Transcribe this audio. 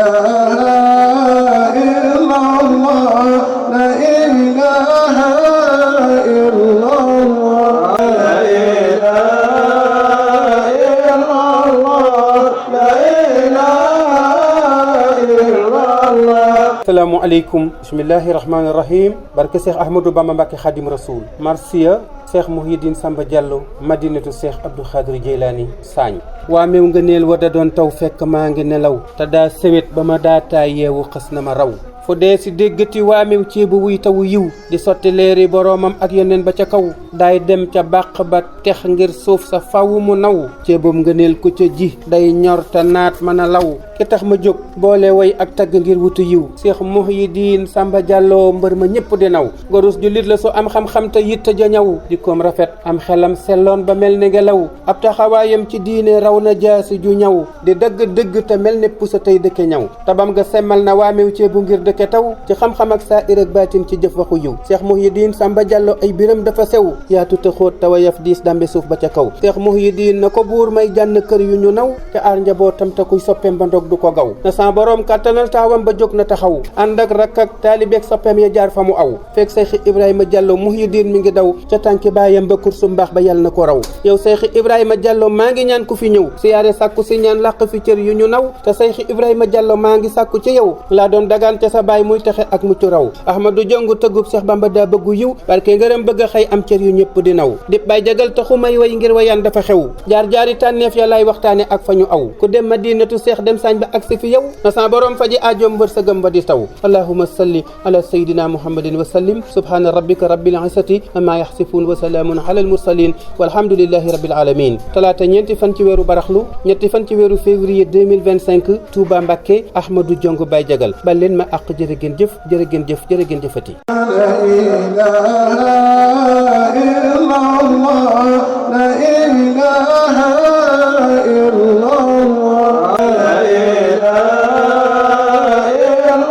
إله إلا الله لا إله إلا الله لا إله إلا الله لا إله إلا الله. Asalaamaaleykum bismillahi rahmaani rahim barke Cheikh Ahmadou Bamba Mbacké Khadim Rasoul marsiya Cheikh Mouhidine Samba Diallo madinatu Cheikh Abdou Khadir Jeylani Sagne waa meew nga neel wa da doon taw fekk maa ngi nelaw te daa sewet ba ma daataa yeewu xas na ma raw fu dee si déggati waa meew ceebu wuy tawu yiw di sotti leeri boroomam ak yeneen ba ca kaw daay dem ca bàq ba tex ngir suuf sa faw mu naw ceebum nga neel ku ca ji day ñor te naat mën a law ki tax ma jóg boole way ak tagg ngir wutu yiw Cheikh Mouhidine Samba Diallo mbër ma ñëpp di naw gorus jullit la su am xam-xam te yitt ja ñaw jikkoom rafet am xelam selloon ba mel ni ngelaw ab taxawaayam ci diine raw na jaasi ju ñaw di dëgg te mel ne pusa tey dëkke ñaw tabam nga semmal na waa meew ceebu ngir dëkke taw ci xam-xam ak saa ir ak baatin ci jëf waxu yiw Cheikh Mouhidine Samba Diallo ay biram dafa sew yaatu te xóot te wayaf diis dambe suuf ba ca kaw Cheikh Mouhidine na ko buur may jànn kër yu ñu naw te aar njabootam te kuy soppeem ba ndog du ko gaw na sa boroom kàttanal taawam ba jóg na taxaw ànd ak rakk ak taalibeeg soppeem ya jaar fa mu aw fekk Cheikh Ibrahima Diallo Mouhidine mi ngi daw ca tànki baayam ba kursu mbaax ba yàlla na ko raw yow Cheikh Ibrahima Diallo maa ngi ñaan ku fi ñëw siyaare sàkku si ñaan làq fi cër yu ñu naw te Cheikh Ibrahima Diallo maa ngi sàkku ci yow laa doon dagaan te sa baay muy texe ak mucc raw Ahmadou Jongu tëggub Cheikh Bamba daa bëggu yiw barke ngërëm bëgg a xëy am cër yu ñëpp di naw dip bay jagal taxu may way ngir wayaan dafa xew jaar-jaari tànneef ya lay waxtaane ak fa ñu aw ku dem madinatu Cheikh dem sañ ba ak si fi yow na sa borom faji aajoom wërsëgam ba di taw allahumma salli ala sayyidina muhammadin wa sallim subhana rabbika rabbil izzati amma yahsifun wa salaamun ala al mursalin walhamdulillahi rabbil alamin talaata ñeenti fan ci weeru baraxlu ñetti fan ci weeru février 2025 Touba Mbacké Ahmadou Jongu bay jagal bal leen ma àq jërë ngeen jëf jërë ngeen jëf jërë ngeen jëfati.